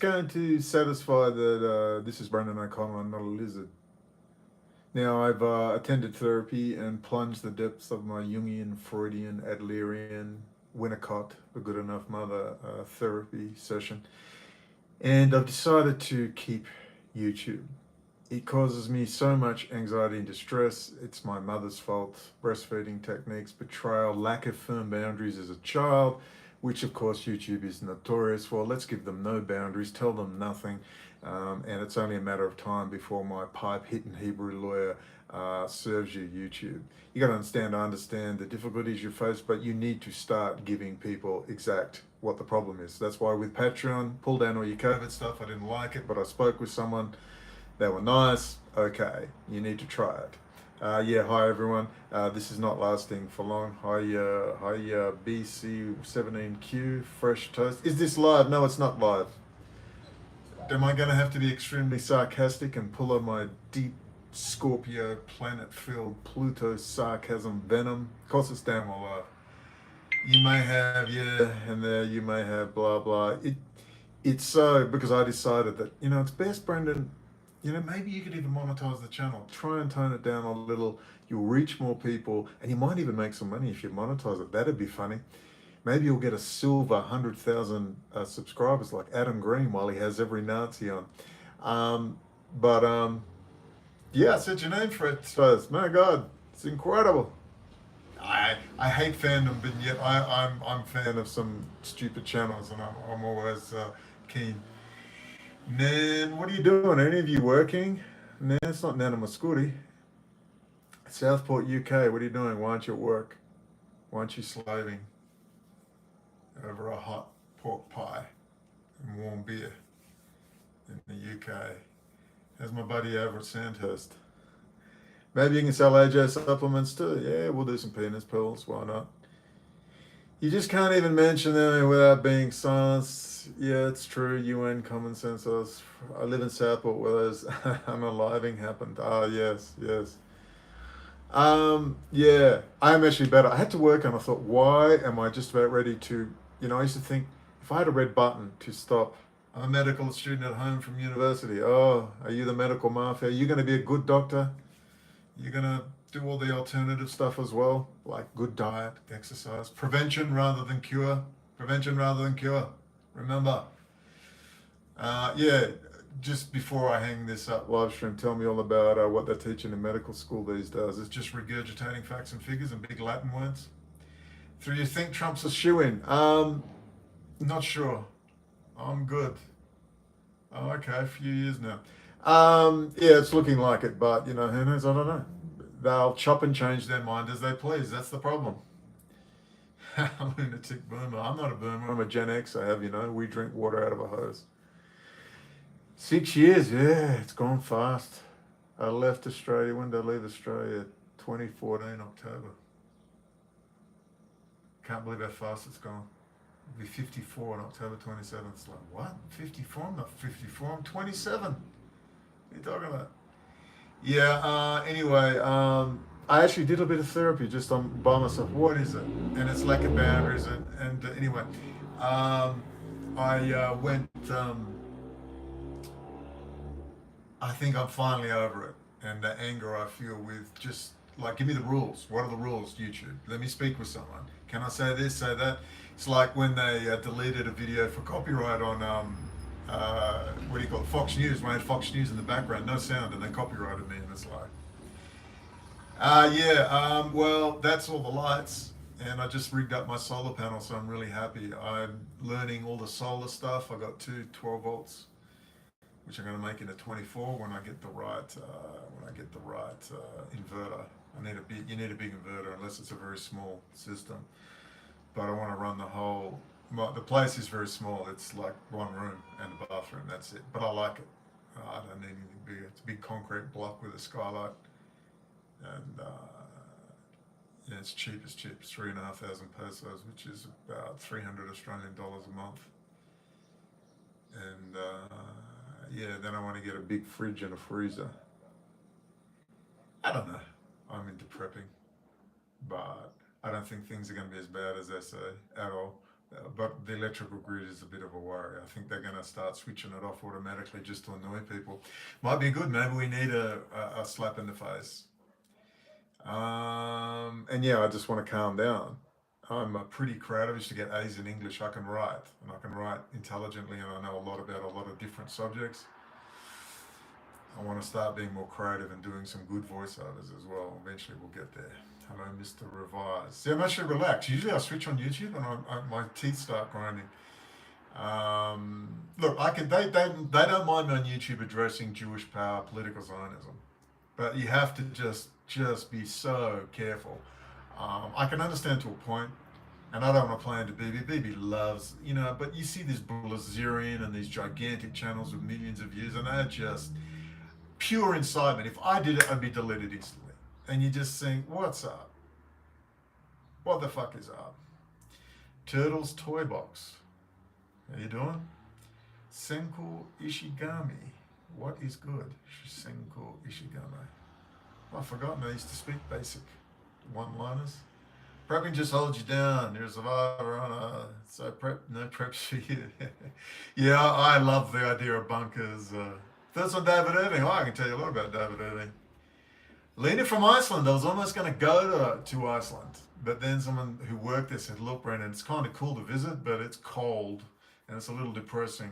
going to satisfy that this is Brendon O'Connell, I'm not a lizard. Now, I've attended therapy and plunged the depths of my Jungian, Freudian, Adlerian, Winnicott, a good enough mother therapy session. And I've decided to keep YouTube. It causes me so much anxiety and distress. It's my mother's fault. Breastfeeding techniques, betrayal, lack of firm boundaries as a child, which of course YouTube is notorious for. Let's give them no boundaries, tell them nothing, and it's only a matter of time before my pipe-hitting Hebrew lawyer serves you YouTube. You got to I understand the difficulties you face, but you need to start giving people exact what the problem is. That's why with Patreon, pull down all your COVID stuff. I didn't like it, but I spoke with someone. They were nice. Okay, you need to try it. Yeah, hi everyone. This is not lasting for long. Hi, BC17Q, fresh toast. Is this live? No, it's not live. Am I going to have to be extremely sarcastic and pull on my deep Scorpio planet-filled Pluto sarcasm venom? Of course, it's damn well live. You may have and there you may have blah blah. It's so because I decided that it's best, Brendon. Maybe you could even monetize the channel. Try and tone it down a little. You'll reach more people, and you might even make some money if you monetize it. That'd be funny. Maybe you'll get a silver 100,000 subscribers like Adam Green while he has every Nazi on. Yeah, I said your name for it first. My God, it's incredible. I hate fandom, but yet I'm fan of some stupid channels, and I'm always keen. Nan, what are you doing? Are any of you working? Nan, it's not Nana Muscuri. Southport, UK, what are you doing? Why aren't you at work? Why aren't you slaving over a hot pork pie and warm beer in the UK? How's my buddy over at Sandhurst? Maybe you can sell AJ supplements too. Yeah, we'll do some penis pills. Why not? You just can't even mention them without being silenced. Yeah, it's true. UN common sense. I live in Southport where there's unaliving happened. Ah, yes. Yeah, I'm actually better. I had to work and I thought, why am I just about ready to, I used to think if I had a red button to stop, I'm a medical student at home from university. Oh, are you the medical mafia? Are you going to be a good doctor? You're going to do all the alternative stuff as well, like good diet, exercise, prevention rather than cure. Prevention rather than cure. Remember. Yeah, just before I hang this up live stream, tell me all about what they're teaching in medical school these days. It's just regurgitating facts and figures and big Latin words. Do you think Trump's a shoo-in? Not sure. I'm good. Oh, okay, a few years now. Yeah, it's looking like it, but who knows? I don't know. They'll chop and change their mind as they please. That's the problem. Lunatic boomer. I'm not a boomer. I'm a Gen X. I have, we drink water out of a hose. 6 years, yeah, it's gone fast. I left Australia. When did I leave Australia? 2014, October. Can't believe how fast it's gone. I'll be 54 on October 27th. It's like, what? 54? I'm not 54. I'm 27. What are you talking about? Yeah, anyway, I actually did a bit of therapy just by myself. What is it? And it's lack of boundaries. And anyway, I went, I think I'm finally over it. And the anger I feel with just like, give me the rules. What are the rules, YouTube? Let me speak with someone. Can I say this, say that? It's like when they deleted a video for copyright on, what do you call it, Fox News, when I had Fox News in the background, no sound, and they copyrighted me, and it's like, well, that's all the lights, and I just rigged up my solar panel, so I'm really happy. I'm learning all the solar stuff. I got two 12 volts, which I'm going to make into 24 when I get the right, inverter. You need a big inverter unless it's a very small system. But I want to run the place is very small. It's like one room and a bathroom, that's it. But I like it. I don't need anything bigger. It's a big concrete block with a skylight. And yeah, it's cheap, 3,500 pesos, which is about 300 Australian dollars a month. And yeah, then I want to get a big fridge and a freezer. I don't know. I'm into prepping. But I don't think things are going to be as bad as they say at all. But the electrical grid is a bit of a worry. I think they're going to start switching it off automatically just to annoy people. Might be good. Maybe we need a slap in the face. And yeah, I just want to calm down. I'm pretty creative. I used to get A's in English. I can write, and I can write intelligently, and I know a lot about a lot of different subjects. I want to start being more creative and doing some good voiceovers as well. Eventually, we'll get there. Hello, Mr. Revise. See, I'm actually relaxed. Usually, I switch on YouTube and my teeth start grinding. Look, they don't mind me on YouTube addressing Jewish power, political Zionism, but you have to just be so careful. I can understand to a point, and I don't want to play into BB. BB loves, but you see this Blazerian and these gigantic channels with millions of views, and they're just pure incitement. If I did it, I'd be deleted instantly. And you just think, what's up? What the fuck is up? Turtles Toy Box. How you doing? Senku Ishigami. What is good? Senku Ishigami. I've forgotten I used to speak basic one-liners. Prepping just holds you down. You're a survivor on so no preps for you. Yeah, I love the idea of bunkers. That's on David Irving. Oh, I can tell you a lot about David Irving. Lena from Iceland. I was almost going to go to Iceland, but then someone who worked there said, "Look, Brendon, it's kind of cool to visit, but it's cold and it's a little depressing."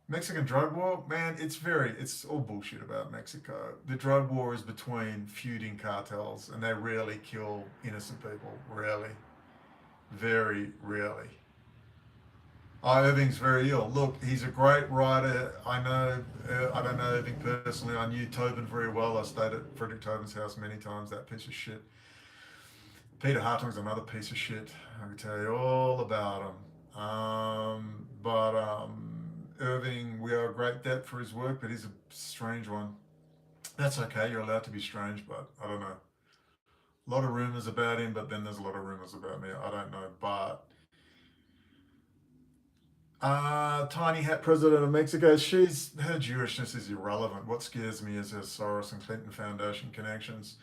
Mexican drug war, man, it's all bullshit about Mexico. The drug war is between feuding cartels, and they rarely kill innocent people. Rarely. Very rarely. Oh, Irving's very ill. Look, he's a great writer. I don't know Irving personally. I knew Tobin very well. I stayed at Frederick Tobin's house many times, that piece of shit. Peter Hartong's another piece of shit. I can tell you all about him. But Irving, we owe a great debt for his work, but he's a strange one. That's okay. You're allowed to be strange, but I don't know. A lot of rumors about him, but then there's a lot of rumors about me. I don't know, but Tiny Hat President of Mexico, her Jewishness is irrelevant. What scares me is her Soros and Clinton Foundation connections.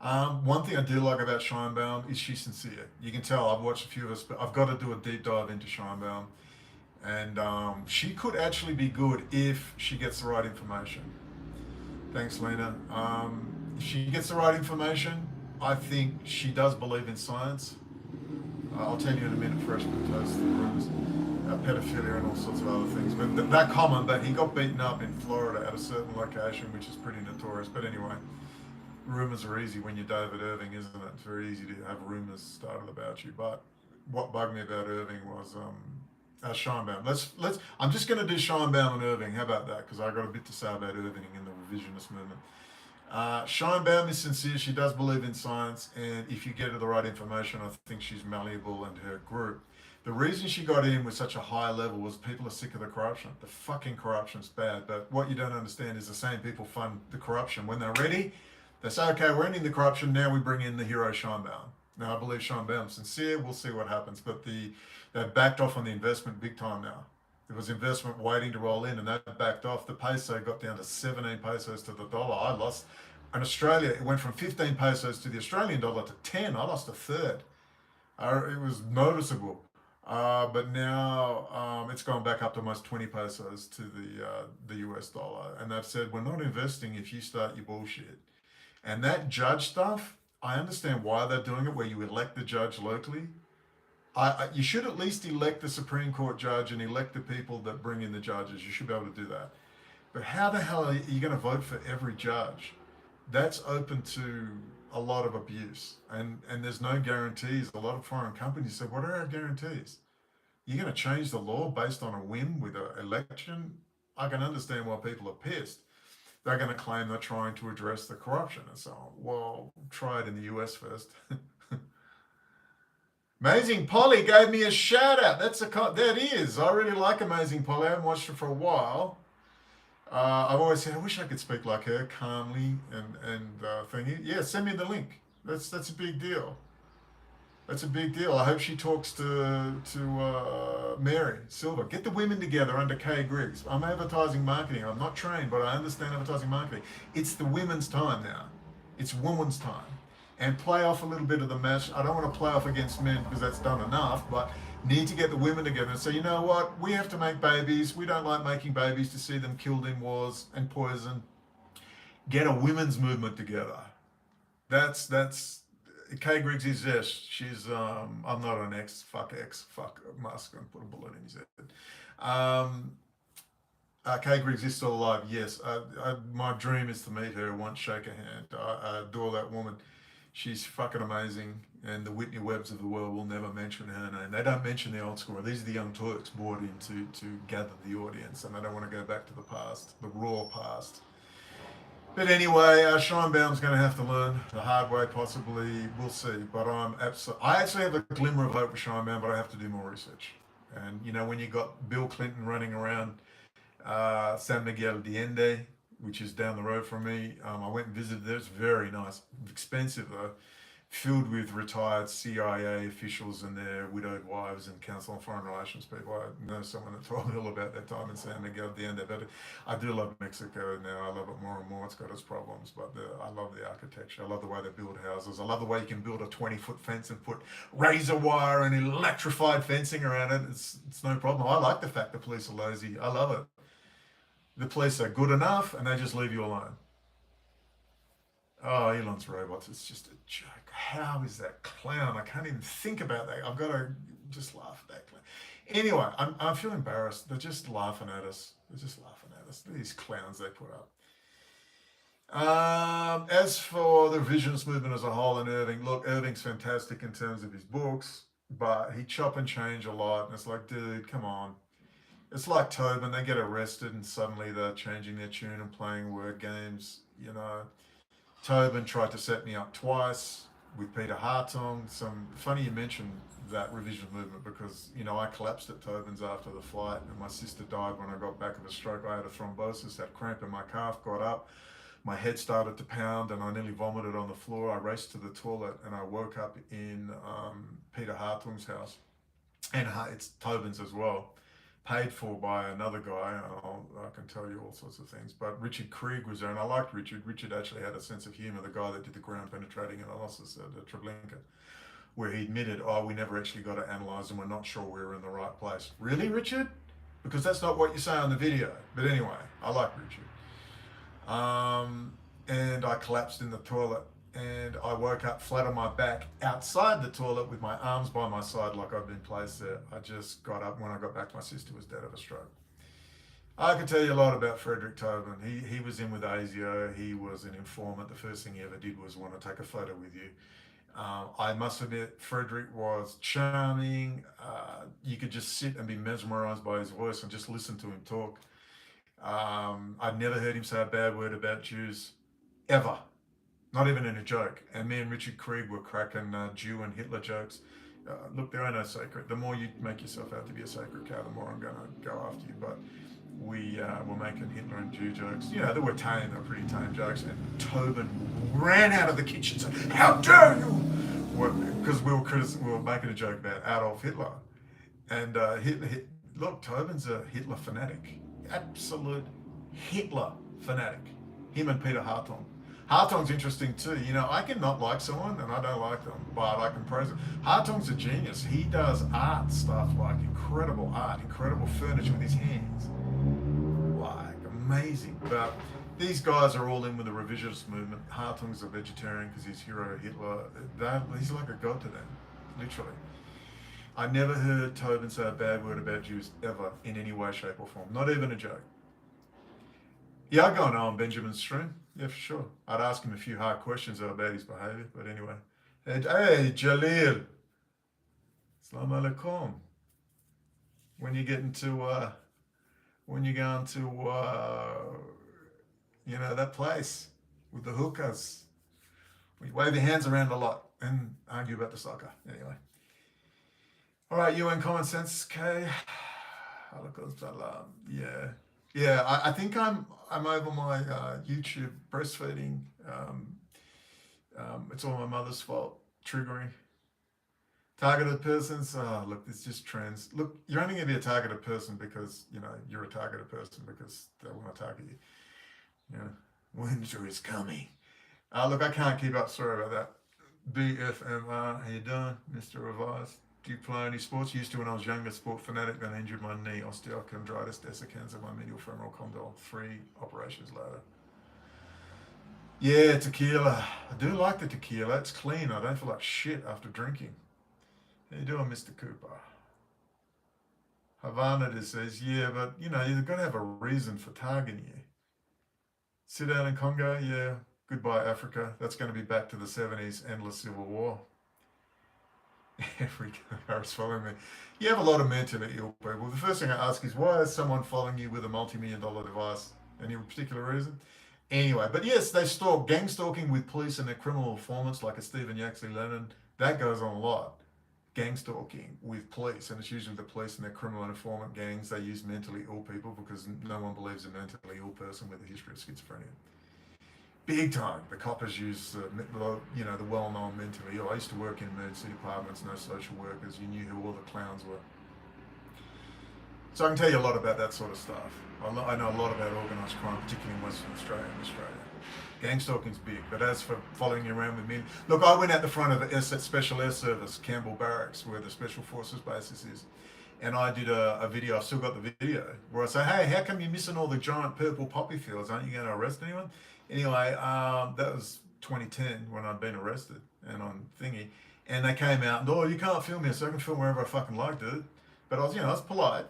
One thing I do like about Scheinbaum is she's sincere. You can tell. I've watched a few of us, but I've got to do a deep dive into Scheinbaum. And she could actually be good if she gets the right information. Thanks, Lena. If she gets the right information, I think she does believe in science. I'll tell you in a minute, fresh potatoes, the rumors, pedophilia and all sorts of other things. But that common, but he got beaten up in Florida at a certain location, which is pretty notorious. But anyway, rumors are easy when you're David Irving, isn't it? It's very easy to have rumors started about you. But what bugged me about Irving was Scheinbaum. I'm just going to do Scheinbaum and Irving. How about that? Because I got a bit to say about Irving in the revisionist movement. Scheinbaum is sincere. She does believe in science, and if you get her the right information, I think she's malleable, and her group. The reason she got in with such a high level was people are sick of the corruption. The fucking corruption's bad, but what you don't understand is the same people fund the corruption. When they're ready, they say, okay, we're ending the corruption, now we bring in the hero Scheinbaum. Now, I believe Scheinbaum's sincere. We'll see what happens, but they've backed off on the investment big time now. There was investment waiting to roll in, and that backed off. The peso got down to 17 pesos to the dollar. I lost. In Australia, it went from 15 pesos to the Australian dollar to 10. I lost a third. It was noticeable. But now it's gone back up to almost 20 pesos to the US dollar. And they've said, we're not investing if you start your bullshit. And that judge stuff, I understand why they're doing it, where you elect the judge locally. You should at least elect the Supreme Court judge and elect the people that bring in the judges. You should be able to do that. But how the hell are you going to vote for every judge? That's open to a lot of abuse. And there's no guarantees. A lot of foreign companies say, what are our guarantees? You're going to change the law based on a whim with an election? I can understand why people are pissed. They're going to claim they're trying to address the corruption and so on. Well, try it in the US first. Amazing Polly gave me a shout out. That is. I really like Amazing Polly. I haven't watched her for a while. I've always said I wish I could speak like her, calmly and thingy. Yeah, send me the link. That's a big deal. That's a big deal. I hope she talks to Mary Silver. Get the women together under Kay Griggs. I'm advertising marketing. I'm not trained, but I understand advertising marketing. It's the women's time now. It's women's time. and play off a little bit of the mesh. I don't want to play off against men because that's done enough, but need to get the women together and say, you know what, we have to make babies. We don't like making babies to see them killed in wars and poison. Get a women's movement together. That's Kay Griggs exists. She's I'm not an fuck Musk and put a bullet in his head. Um, Kay Griggs is still alive. Yes, my dream is to meet her once, shake her hand. I adore that woman. She's fucking amazing, and the Whitney Webbs of the world will never mention her name. They don't mention the old school. These are the young Turks brought in to gather the audience, and I don't want to go back to the past, the raw past. But anyway, Scheinbaum's going to have to learn the hard way, possibly. We'll see. But I actually have a glimmer of hope for Scheinbaum, but I have to do more research. And you know, when you got Bill Clinton running around San Miguel de Allende, which is down the road from me, I went and visited there. It's very nice, expensive though, filled with retired CIA officials and their widowed wives and Council on Foreign Relations people. I know someone that told me all about their time in San Miguel de Allende. But I do love Mexico now. I love it more and more. It's got its problems, but I love the architecture. I love the way they build houses. I love the way you can build a 20-foot fence and put razor wire and electrified fencing around it. It's no problem. I like the fact the police are lazy. I love it. The police are good enough and they just leave you alone. Oh, Elon's robots, it's just a joke. How is that clown? I can't even think about that. I've got to just laugh at that clown. Anyway, I feel embarrassed. They're just laughing at us. They're just laughing at us. These clowns they put up. As for the revisionist movement as a whole and Irving, look, Irving's fantastic in terms of his books, but he chop and change a lot. And it's like, dude, come on. It's like Tobin. They get arrested and suddenly they're changing their tune and playing word games, you know. Tobin tried to set me up twice with Peter Hartong. Funny you mentioned that revision movement because, you know, I collapsed at Tobin's after the flight and my sister died when I got back of a stroke. I had a thrombosis, had cramp in my calf, got up, my head started to pound and I nearly vomited on the floor. I raced to the toilet and I woke up in Peter Hartong's house. And it's Tobin's as well. Paid for by another guy. I can tell you all sorts of things. But Richard Krieg was there, and I liked Richard. Richard actually had a sense of humour, the guy that did the ground penetrating analysis at Treblinka, where he admitted, we never actually got to analyse and we're not sure we were in the right place. Really, Richard? Because that's not what you say on the video. But anyway, I like Richard. And I collapsed in the toilet. And I woke up flat on my back outside the toilet with my arms by my side like I'd been placed there. I just got up. When I got back, my sister was dead of a stroke. I can tell you a lot about Frederick Tobin. He was in with ASIO. He was an informant. The first thing he ever did was want to take a photo with you. I must admit, Frederick was charming. You could just sit and be mesmerized by his voice and just listen to him talk. I'd never heard him say a bad word about Jews, ever. Not even in a joke. And me and Richard Krieg were cracking Jew and Hitler jokes. Look, there are no sacred. The more you make yourself out to be a sacred cow, the more I'm going to go after you. But we were making Hitler and Jew jokes. You know, they were tame. They were pretty tame jokes. And Tobin ran out of the kitchen and said, "How dare you!" Because we were making a joke about Adolf Hitler. And look, Tobin's a Hitler fanatic. Absolute Hitler fanatic. Him and Peter Hartong. Hartong's interesting too. You know, I can not like someone and I don't like them, but I can praise them. Hartong's a genius. He does art stuff, like incredible art, incredible furniture with his hands. Like, amazing. But these guys are all in with the revisionist movement. Hartong's a vegetarian because his hero Hitler, he's like a god to them, literally. I never heard Tobin say a bad word about Jews ever in any way, shape or form. Not even a joke. Yeah, I'd go on Benjamin's stream. Yeah, for sure. I'd ask him a few hard questions about his behaviour, but anyway. Hey, Jalil. Assalamu alaikum. When you going to, that place with the hookahs, we wave your hands around a lot and argue about the soccer. Anyway. All right, UN Common Sense, K. Yeah, I think I'm over my YouTube breastfeeding. It's all my mother's fault. Triggering. Targeted persons. Look, it's just trends. Look, you're only going to be a targeted person because, you're a targeted person because they want to target you. Winter is coming. Look, I can't keep up. Sorry about that. BFMR, how you doing, Mr. Revised? Do you play any sports? Used to when I was younger, sport fanatic, then injured my knee, osteochondritis, desicans, and my medial femoral condyle. 3 operations later. Yeah, tequila. I do like the tequila. It's clean. I don't feel like shit after drinking. How you doing, Mr. Cooper? Havana just says, yeah, but you know, you've got to have a reason for targeting you. Sit down in Congo, yeah. Goodbye, Africa. That's going to be back to the 70s, endless civil war. Every guy's following me. You have a lot of mentally ill people. The first thing I ask is, why is someone following you with a multi-million-dollar device? Any particular reason? Anyway, but yes, they stalk, gang stalking with police and their criminal informants, like a Stephen Yaxley Lennon. That goes on a lot. Gang stalking with police, and it's usually the police and their criminal informant gangs. They use mentally ill people because no one believes a mentally ill person with a history of schizophrenia. Big time. The coppers use, the well-known mentally ill. I used to work in emergency departments, no social workers. You knew who all the clowns were. So I can tell you a lot about that sort of stuff. I know a lot about organised crime, particularly in Western Australia and Australia. Gang stalking's big, but as for following you around with me, look, I went out the front of the Special Air Service, Campbell Barracks, where the Special Forces basis is, and I did a video, I've still got the video, where I say, hey, how come you're missing all the giant purple poppy fields? Aren't you going to arrest anyone? Anyway, that was 2010 when I'd been arrested and on thingy, and they came out and, oh, you can't film here, so I can film wherever I fucking like, dude. But I was polite.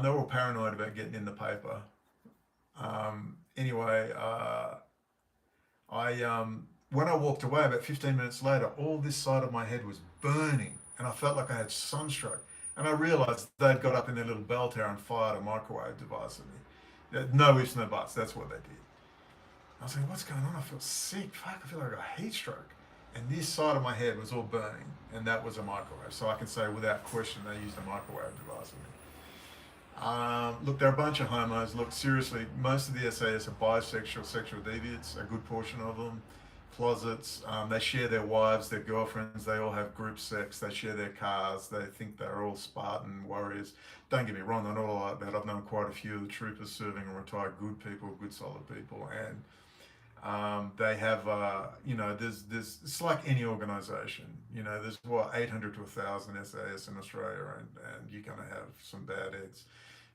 They were all paranoid about getting in the paper. Anyway, when I walked away about 15 minutes later, all this side of my head was burning, and I felt like I had sunstroke. And I realised they'd got up in their little bell tower and fired a microwave device at me. No ifs, no buts. That's what they did. I was like, what's going on? I feel sick. Fuck, I feel like I got a heat stroke. And this side of my head was all burning, and that was a microwave. So I can say without question they used a microwave device on me. Look, they're a bunch of homos. Look, seriously, most of the SAS are bisexual, sexual deviants, a good portion of them. Closets, they share their wives, their girlfriends, they all have group sex, they share their cars, they think they're all Spartan warriors. Don't get me wrong, they're not all like that. I've known quite a few of the troopers serving and retired good people, good solid people, and they have, it's like any organisation. There's 800 to 1,000 SAS in Australia, and you're going to have some bad eggs.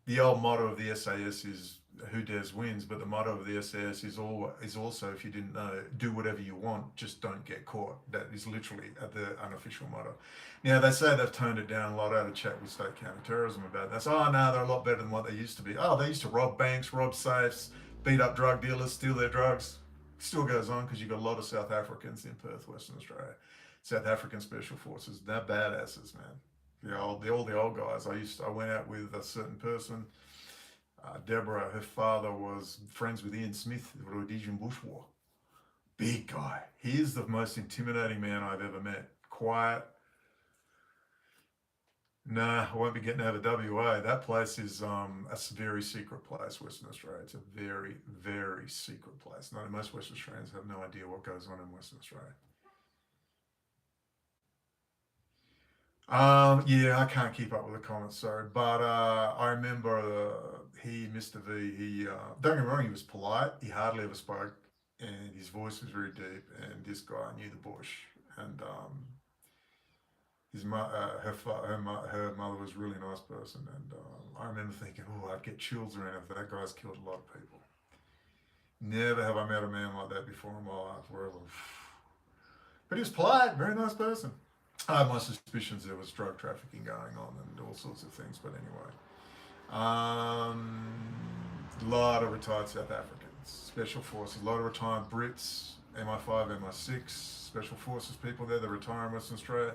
The old motto of the SAS is "Who dares wins," but the motto of the SAS is also, if you didn't know, do whatever you want, just don't get caught. That is literally the unofficial motto. Now they say they've toned it down a lot. I had a chat with state counterterrorism about that. So, no, they're a lot better than what they used to be. Oh, they used to rob banks, rob safes, beat up drug dealers, steal their drugs. Still goes on because you've got a lot of South Africans in Perth, Western Australia. South African Special Forces, they're badasses, man. All the old guys. I went out with a certain person, Deborah. Her father was friends with Ian Smith, the Rhodesian Bush War. Big guy. He is the most intimidating man I've ever met. Quiet. Nah, I won't be getting out of WA. That place is a very secret place, Western Australia. It's a very, very secret place. Most Western Australians have no idea what goes on in Western Australia. Yeah, I can't keep up with the comments, sorry. But I remember Mr. V, don't get me wrong, he was polite. He hardly ever spoke, and his voice was very deep. And this guy knew the bush, and her mother was a really nice person. And I remember thinking, oh, I'd get chills around if that guy's killed a lot of people. Never have I met a man like that before in my life. But he was polite, very nice person. I had my suspicions there was drug trafficking going on and all sorts of things, but anyway. A lot of retired South Africans, Special Forces, a lot of retired Brits, MI5, MI6, Special Forces people there, they retire in Western Australia.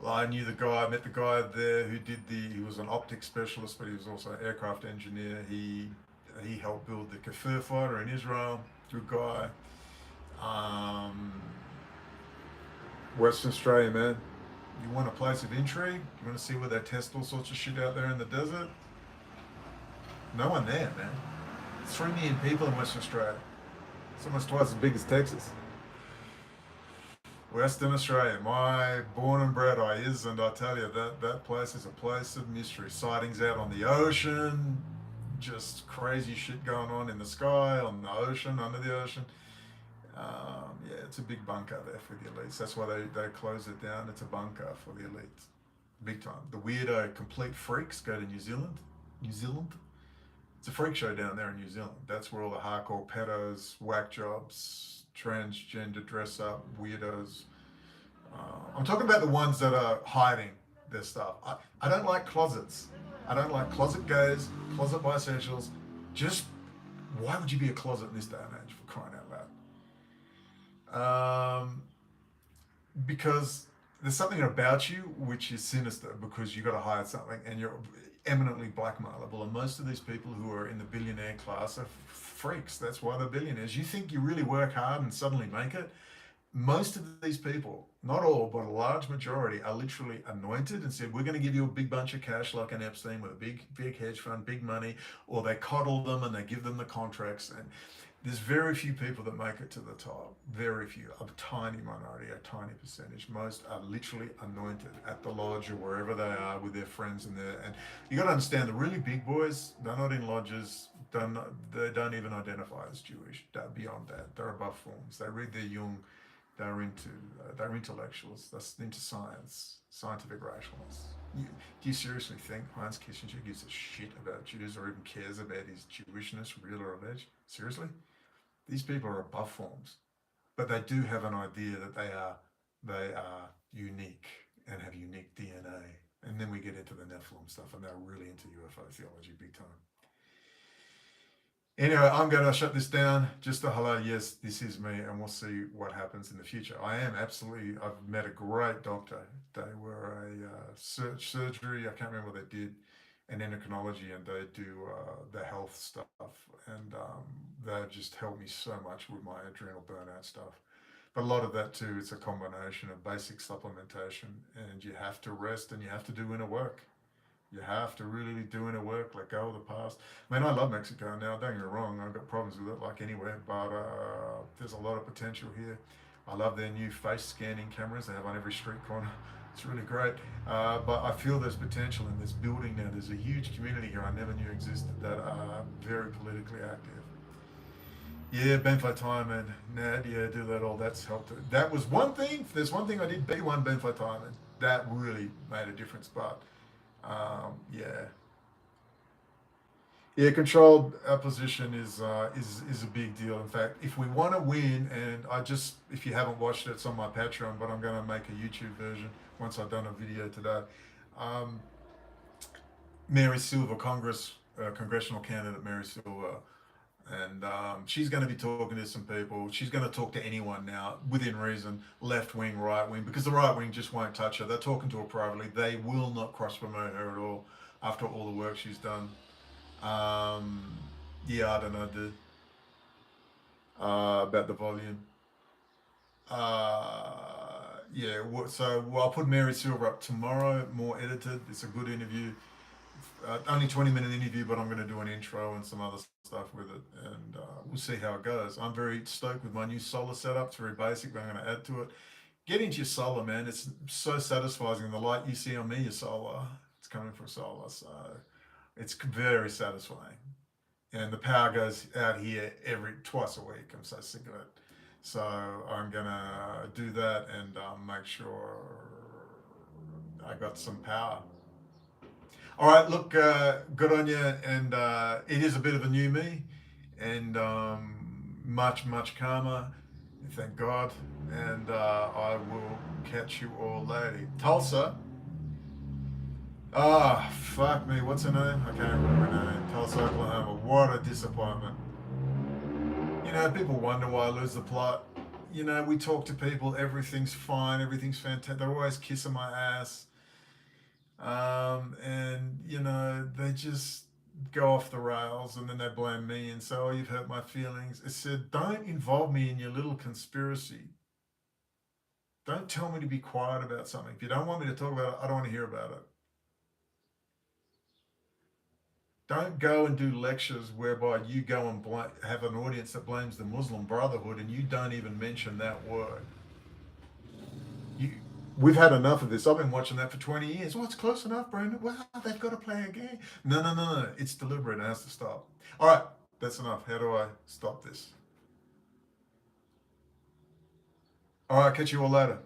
I met the guy there who he was an optics specialist, but he was also an aircraft engineer. He helped build the Kafir fighter in Israel, good guy. Western Australia, man. You want a place of intrigue? You want to see where they test all sorts of shit out there in the desert? No one there, man. 3 million people in Western Australia. It's almost twice as big as Texas. Western Australia, my born and bred I is, and I tell you, that place is a place of mystery. Sightings out on the ocean, just crazy shit going on in the sky, on the ocean, under the ocean. Yeah, it's a big bunker there for the elites. That's why they close it down. It's a bunker for the elites, big time. The weirdo complete freaks go to New Zealand. New Zealand. It's a freak show down there in New Zealand. That's where all the hardcore pedos, whack jobs, transgender dress up weirdos. I'm talking about the ones that are hiding their stuff. I don't like closets. I don't like closet gays, closet bisexuals. Just why would you be a closet in this day and age, for crying out loud? Because there's something about you which is sinister because you got to hide something and you're eminently blackmailable. And most of these people who are in the billionaire class are freaks. That's why they're billionaires. You think you really work hard and suddenly make it? Most of these people, not all, but a large majority, are literally anointed and said, we're going to give you a big bunch of cash like an Epstein with a big hedge fund, big money, or they coddle them and they give them the contracts. And there's very few people that make it to the top. Very few. A tiny minority, a tiny percentage. Most are literally anointed at the lodge or wherever they are with their friends and you got to understand the really big boys, they're not in lodges, they don't even identify as Jewish. They're beyond that. They're above forms. They read their Jung. They're intellectuals. They're into science, scientific rationalists. Do you seriously think Heinz Kissinger gives a shit about Jews or even cares about his Jewishness, real or alleged? Seriously? These people are above forms, but they do have an idea that they are unique and have unique DNA. And then we get into the Nephilim stuff, and they're really into UFO theology big time. Anyway, I'm going to shut this down. Just a hello, yes, this is me, and we'll see what happens in the future. I've met a great doctor. They were a surgery, I can't remember what they did, and endocrinology, and they do the health stuff. And they've just helped me so much with my adrenal burnout stuff. But a lot of that too, it's a combination of basic supplementation, and you have to rest and you have to do inner work. You have to really do inner work, let go of the past. I mean, I love Mexico now, don't get me wrong, I've got problems with it like anywhere, but there's a lot of potential here. I love their new face scanning cameras they have on every street corner. It's really great. But I feel there's potential in this building now. There's a huge community here I never knew existed that are very politically active. Yeah, Benfly time and Nad, yeah, do that all. That's helped. That was one thing. There's one thing I did. B1 Benfly time, and that really made a difference. But yeah, yeah, controlled opposition is a big deal. In fact, if we want to win, and if you haven't watched it, it's on my Patreon, but I'm going to make a YouTube version once I've done a video today. Mary Silver, congressional candidate Mary Silver, and she's going to be talking to some people. She's going to talk to anyone now, within reason, left wing, right wing, because the right wing just won't touch her. They're talking to her privately. They will not cross promote her at all after all the work she's done. Yeah, I don't know, dude. About the volume. Yeah, so I'll put Mary Silver up tomorrow, more edited. It's a good interview. Only 20-minute interview, but I'm going to do an intro and some other stuff with it, and we'll see how it goes. I'm very stoked with my new solar setup. It's very basic, but I'm going to add to it. Get into your solar, man. It's so satisfying. The light you see on me is solar. It's coming from solar, so it's very satisfying. And the power goes out here twice a week. I'm so sick of it. So I'm gonna do that and make sure I got some power. All right, look, good on you. And it is a bit of a new me, and much calmer. Thank God. And I will catch you all later. Tulsa. Ah, fuck me. What's her name? I can't remember her name. Tulsa, Oklahoma. What a disappointment. You know, people wonder why I lose the plot. You know, we talk to people, everything's fine, everything's fantastic. They're always kissing my ass. And, you know, they just go off the rails and then they blame me and say, oh, you've hurt my feelings. I said, don't involve me in your little conspiracy. Don't tell me to be quiet about something. If you don't want me to talk about it, I don't want to hear about it. Don't go and do lectures whereby you go and have an audience that blames the Muslim Brotherhood and you don't even mention that word. We've had enough of this. I've been watching that for 20 years. Oh, it's close enough, Brendon. Well, they've got to play a game. No. It's deliberate. It has to stop. All right, that's enough. How do I stop this? All right, catch you all later.